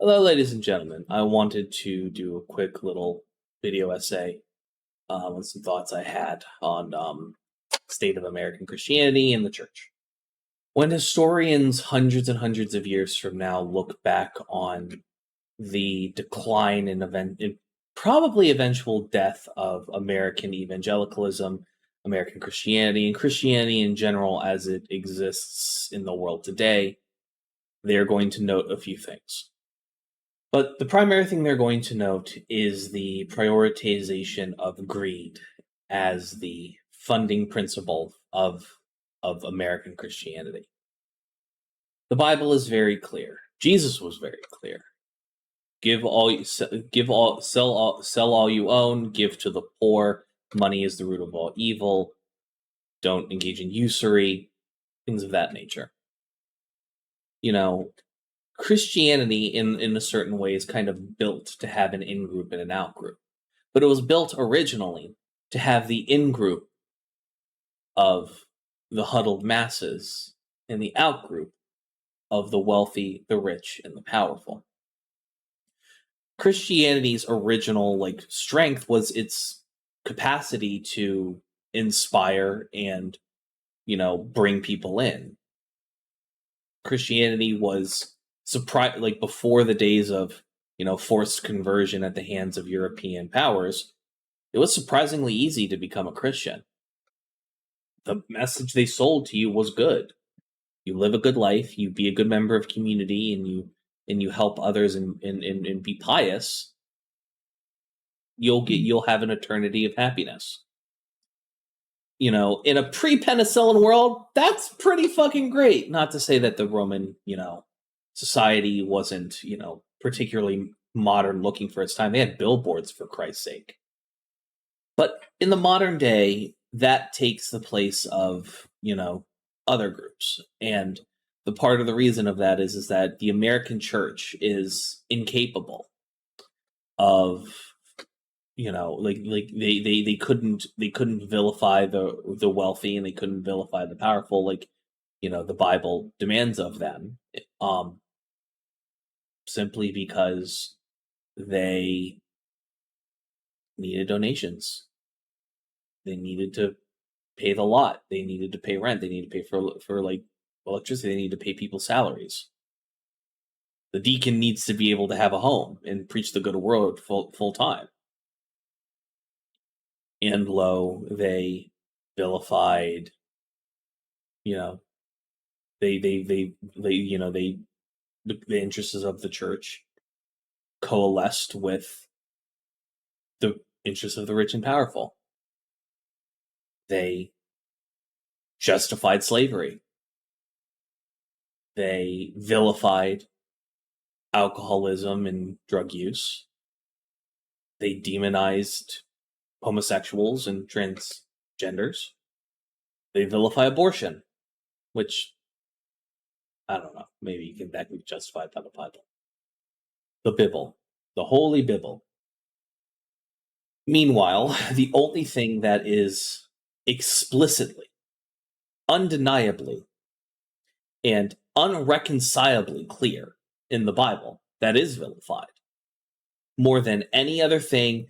Hello, ladies and gentlemen. I wanted to do a quick little video essay on some thoughts I had on state of American Christianity and the church. When historians hundreds and hundreds of years from now look back on the decline and probably eventual death of American evangelicalism, American Christianity, and Christianity in general as it exists in the world today, they're going to note a few things. But the primary thing they're going to note is the prioritization of greed as the funding principle of American Christianity. The Bible is very clear. Jesus was very clear. Sell all you own, give to the poor. Money is the root of all evil. Don't engage in usury, things of that nature. You know, Christianity, in a certain way, is kind of built to have an in-group and an out-group. But it was built originally to have the in-group of the huddled masses and the out-group of the wealthy, the rich, and the powerful. Christianity's original strength was its capacity to inspire and, bring people in. Christianity was before the days of forced conversion at the hands of European powers, it was surprisingly easy to become a Christian. The message they sold to you was good. You live a good life, you be a good member of community, and you help others and be pious. You'll have an eternity of happiness. In a pre-penicillin world, that's pretty fucking great. Not to say that the Roman, society wasn't, particularly modern looking for its time. They had billboards, for Christ's sake. But in the modern day, that takes the place of, other groups. And the part of the reason of that is that the American church is incapable of, they couldn't vilify the wealthy, and they couldn't vilify the powerful, the Bible demands of them. Simply because they needed donations. They needed to pay the lot. They needed to pay rent. They needed to pay for electricity. They needed to pay people's salaries. The deacon needs to be able to have a home and preach the good word full time. And lo, they vilified, the interests of the church coalesced with the interests of the rich and powerful. They justified slavery. They vilified alcoholism and drug use. They demonized homosexuals and transgenders. They vilify abortion, which, I don't know, maybe that can be justified by the Bible. The Bible. The Holy Bible. Meanwhile, the only thing that is explicitly, undeniably, and unreconcilably clear in the Bible that is vilified, more than any other thing,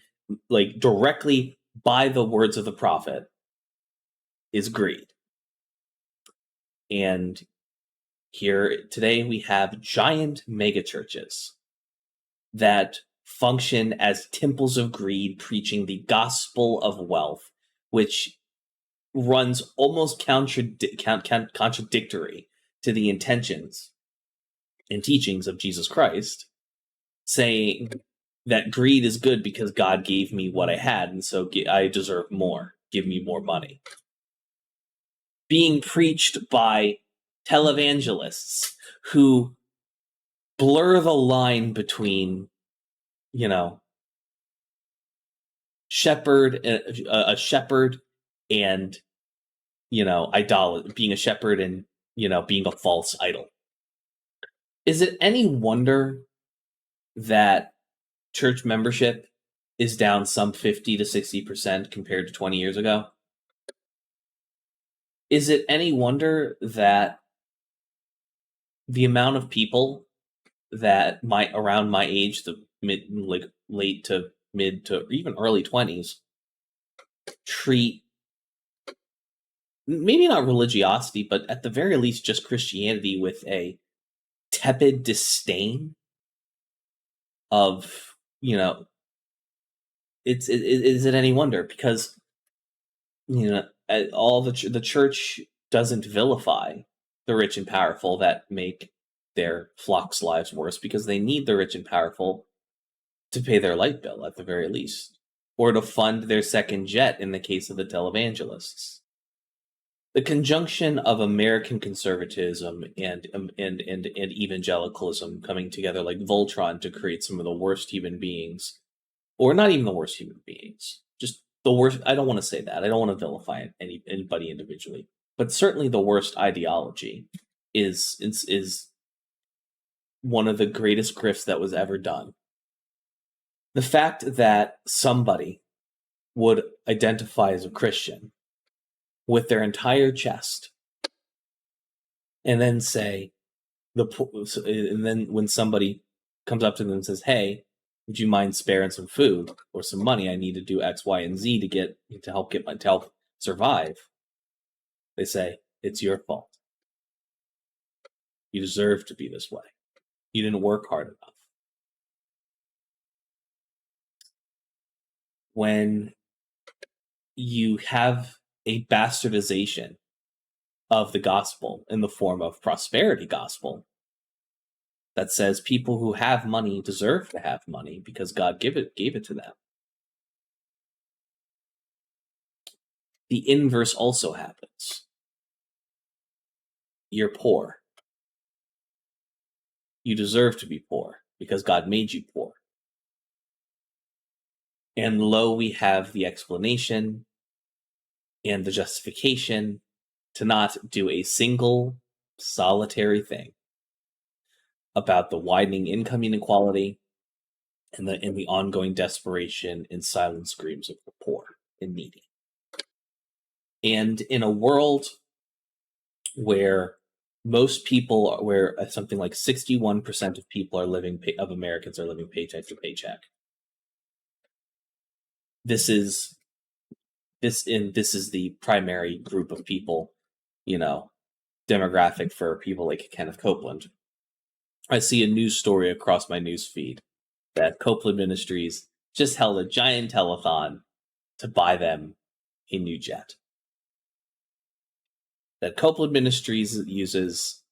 directly by the words of the prophet, is greed. And here today we have giant megachurches that function as temples of greed, preaching the gospel of wealth, which runs almost contradictory to the intentions and teachings of Jesus Christ, saying that greed is good because God gave me what I had, and so I deserve more. Give me more money. Being preached by televangelists who blur the line between, shepherd, a shepherd, and being a shepherd and being a false idol. Is it any wonder that church membership is down some 50 to 60% compared to 20 years ago? Is it any wonder that the amount of people that around my age, the late to mid to even early 20s, treat maybe not religiosity, but at the very least just Christianity with a tepid disdain of, is it any wonder? Because, all the church doesn't vilify the rich and powerful that make their flocks' lives worse, because they need the rich and powerful to pay their light bill at the very least, or to fund their second jet in the case of the televangelists. The conjunction of American conservatism and evangelicalism coming together like Voltron to create some of the worst human beings, or not even the worst human beings, just the worst. I don't want to say that. I don't want to vilify anybody individually, but certainly the worst ideology is one of the greatest grifts that was ever done. The fact that somebody would identify as a Christian with their entire chest, and then say and then when somebody comes up to them and says, "Hey, would you mind sparing some food or some money? I need to do X, Y, and Z to help survive." They say, "It's your fault. You deserve to be this way. You didn't work hard enough." When you have a bastardization of the gospel in the form of prosperity gospel that says people who have money deserve to have money because God gave it to them, the inverse also happens. You're poor. You deserve to be poor because God made you poor. And lo, we have the explanation and the justification to not do a single solitary thing about the widening income inequality and the ongoing desperation and silent screams of the poor and needy. And in a world where where something like 61% of people of Americans are living paycheck to paycheck, this is the primary group of people, demographic for people like Kenneth Copeland. I see a news story across my news feed that Copeland Ministries just held a giant telethon to buy them a new jet. That Copeland Ministries uses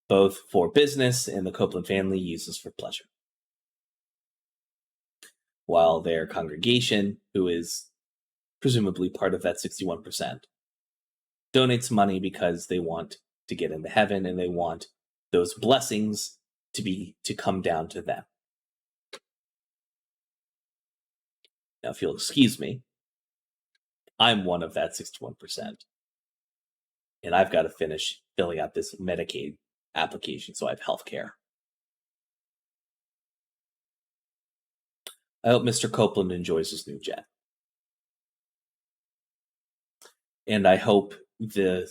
both for business and the Copeland family uses for pleasure. While their congregation, who is presumably part of that 61%, donates money because they want to get into heaven and they want those blessings to come down to them. Now, if you'll excuse me, I'm one of that 61%, and I've got to finish filling out this Medicaid application so I have health care. I hope Mr. Copeland enjoys his new jet. And I hope I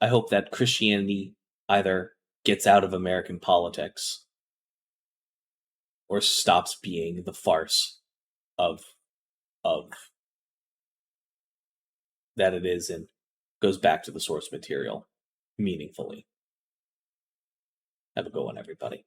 hope that Christianity either gets out of American politics or stops being the farce of that it is and goes back to the source material meaningfully. Have a good one, everybody.